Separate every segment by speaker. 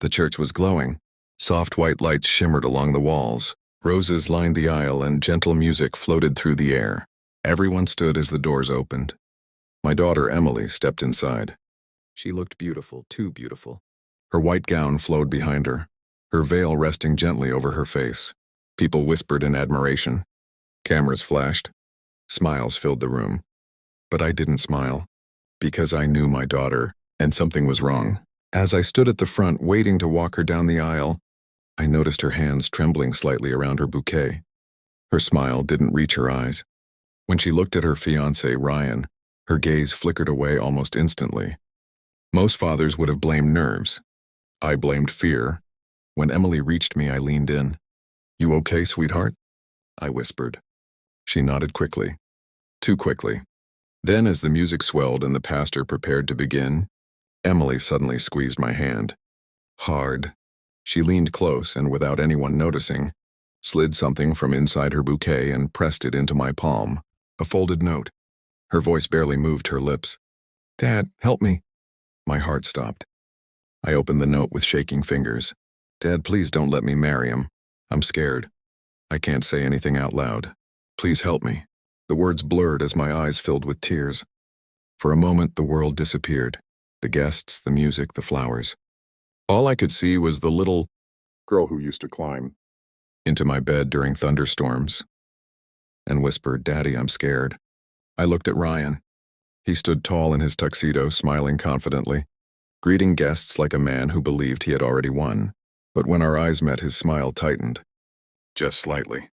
Speaker 1: The church was glowing. Soft white lights shimmered along the walls. Roses lined the aisle and gentle music floated through the air. Everyone stood as the doors opened. My daughter Emily stepped inside. She looked beautiful, too beautiful. Her white gown flowed behind her, her veil resting gently over her face. People whispered in admiration. Cameras flashed. Smiles filled the room. But I didn't smile, because I knew my daughter, and something was wrong. As I stood at the front waiting to walk her down the aisle, I noticed her hands trembling slightly around her bouquet. Her smile didn't reach her eyes. When she looked at her fiancé, Ryan, her gaze flickered away almost instantly. Most fathers would have blamed nerves. I blamed fear. When Emily reached me, I leaned in. "You okay, sweetheart?" I whispered. She nodded quickly. Too quickly. Then, as the music swelled and the pastor prepared to begin, Emily suddenly squeezed my hand. Hard. She leaned close and, without anyone noticing, slid something from inside her bouquet and pressed it into my palm. A folded note. Her voice barely moved her lips. "Dad, help me." My heart stopped. I opened the note with shaking fingers. "Dad, please don't let me marry him. I'm scared. I can't say anything out loud. Please help me." The words blurred as my eyes filled with tears. For a moment, the world disappeared. The guests, the music, the flowers. All I could see was the little girl who used to climb into my bed during thunderstorms and whispered, "Daddy, I'm scared." I looked at Ryan. He stood tall in his tuxedo, smiling confidently, greeting guests like a man who believed he had already won. But when our eyes met, his smile tightened. Just slightly.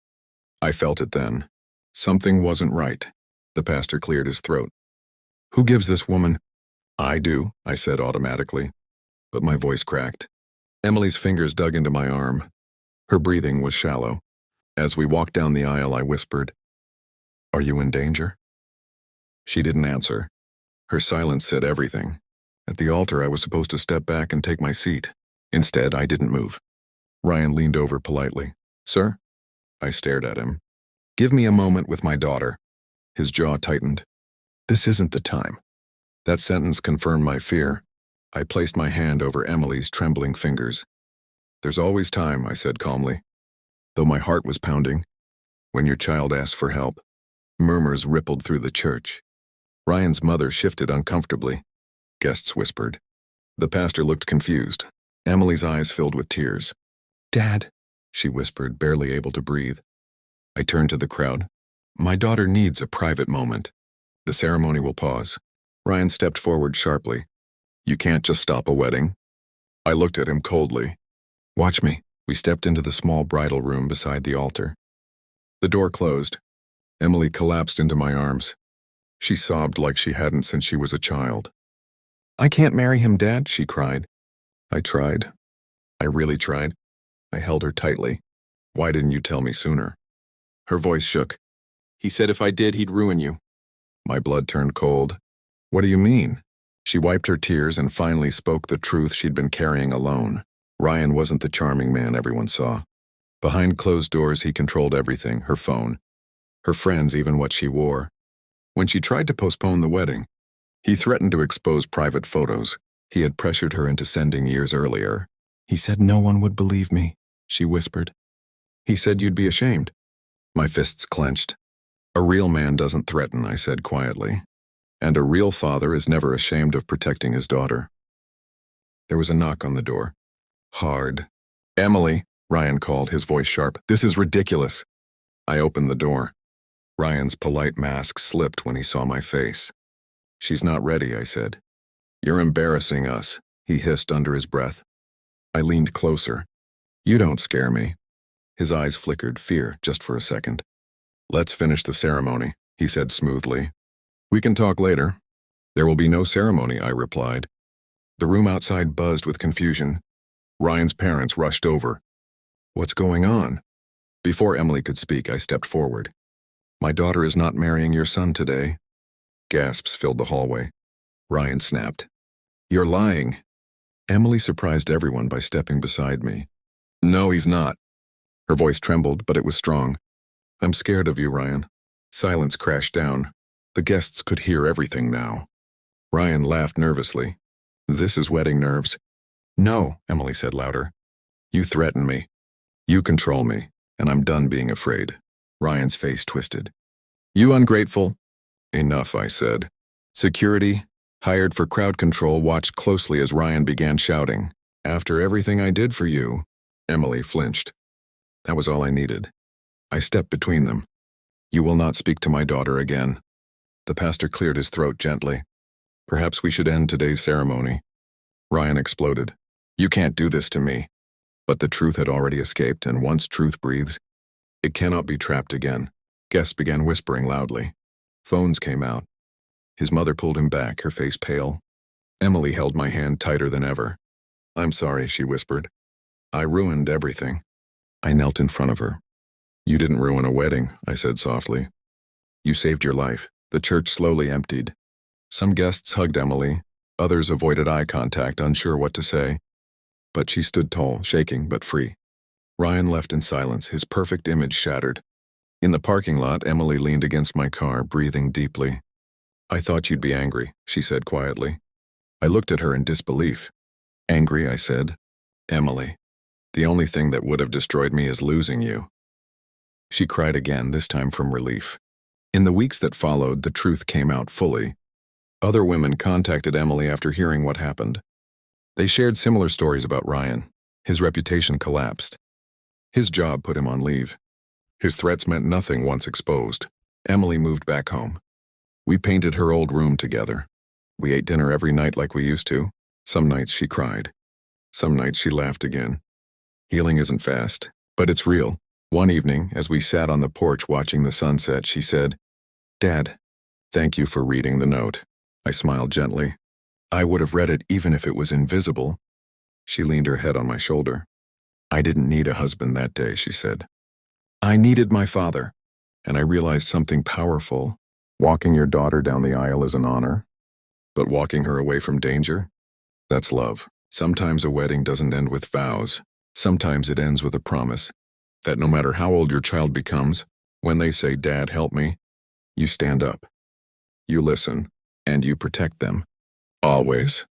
Speaker 1: I felt it then. Something wasn't right. The pastor cleared his throat. "Who gives this woman?" "I do," I said automatically, but my voice cracked. Emily's fingers dug into my arm. Her breathing was shallow. As we walked down the aisle, I whispered, "Are you in danger?" She didn't answer. Her silence said everything. At the altar, I was supposed to step back and take my seat. Instead, I didn't move. Ryan leaned over politely. "Sir?" I stared at him. "Give me a moment with my daughter." His jaw tightened. "This isn't the time." That sentence confirmed my fear. I placed my hand over Emily's trembling fingers. "There's always time," I said calmly, though my heart was pounding. "When your child asks for help." Murmurs rippled through the church. Ryan's mother shifted uncomfortably. Guests whispered. The pastor looked confused. Emily's eyes filled with tears. "Dad," she whispered, barely able to breathe. I turned to the crowd. "My daughter needs a private moment. The ceremony will pause." Ryan stepped forward sharply. "You can't just stop a wedding." I looked at him coldly. "Watch me." We stepped into the small bridal room beside the altar. The door closed. Emily collapsed into my arms. She sobbed like she hadn't since she was a child. "I can't marry him, Dad," she cried. I tried. I really tried. I held her tightly. "Why didn't you tell me sooner?" Her voice shook. "He said if I did, he'd ruin you." My blood turned cold. "What do you mean?" She wiped her tears and finally spoke the truth she'd been carrying alone. Ryan wasn't the charming man everyone saw. Behind closed doors, he controlled everything, her phone, her friends, even what she wore. When she tried to postpone the wedding, he threatened to expose private photos he had pressured her into sending years earlier. "He said no one would believe me," she whispered. "He said you'd be ashamed." My fists clenched. "A real man doesn't threaten," I said quietly. "And a real father is never ashamed of protecting his daughter." There was a knock on the door. Hard. "Emily," Ryan called, his voice sharp. "This is ridiculous." I opened the door. Ryan's polite mask slipped when he saw my face. "She's not ready," I said. "You're embarrassing us," he hissed under his breath. I leaned closer. "You don't scare me." His eyes flickered, fear, just for a second. "Let's finish the ceremony," he said smoothly. "We can talk later." "There will be no ceremony," I replied. The room outside buzzed with confusion. Ryan's parents rushed over. "What's going on?" Before Emily could speak, I stepped forward. "My daughter is not marrying your son today." Gasps filled the hallway. Ryan snapped. "You're lying." Emily surprised everyone by stepping beside me. "No, he's not." Her voice trembled, but it was strong. "I'm scared of you, Ryan." Silence crashed down. The guests could hear everything now. Ryan laughed nervously. "This is wedding nerves." No, Emily said louder. You threaten me. You control me, and I'm done being afraid. Ryan's face twisted. You ungrateful. Enough, I said. Security, hired for crowd control, watched closely as Ryan began shouting. After everything I did for you. Emily flinched. That was all I needed. I stepped between them. You will not speak to my daughter again. The pastor cleared his throat gently. Perhaps we should end today's ceremony. Ryan exploded. You can't do this to me. But the truth had already escaped, and once truth breathes, it cannot be trapped again. Guests began whispering loudly. Phones came out. His mother pulled him back, her face pale. Emily held my hand tighter than ever. I'm sorry, she whispered. I ruined everything. I knelt in front of her. You didn't ruin a wedding, I said softly. You saved your life. The church slowly emptied. Some guests hugged Emily. Others avoided eye contact, unsure what to say. But she stood tall, shaking but free. Ryan left in silence, his perfect image shattered. In the parking lot, Emily leaned against my car, breathing deeply. I thought you'd be angry, she said quietly. I looked at her in disbelief. Angry, I said. Emily, the only thing that would have destroyed me is losing you. She cried again, this time from relief. In the weeks that followed, the truth came out fully. Other women contacted Emily after hearing what happened. They shared similar stories about Ryan. His reputation collapsed. His job put him on leave. His threats meant nothing once exposed. Emily moved back home. We painted her old room together. We ate dinner every night like we used to. Some nights she cried. Some nights she laughed again. Healing isn't fast, but it's real. One evening, as we sat on the porch watching the sunset, she said, Dad, thank you for reading the note. I smiled gently. I would have read it even if it was invisible. She leaned her head on my shoulder. I didn't need a husband that day, she said. I needed my father. And I realized something powerful. Walking your daughter down the aisle is an honor. But walking her away from danger? That's love. Sometimes a wedding doesn't end with vows. Sometimes it ends with a promise that no matter how old your child becomes, when they say, Dad, help me, you stand up. You listen, and you protect them. Always.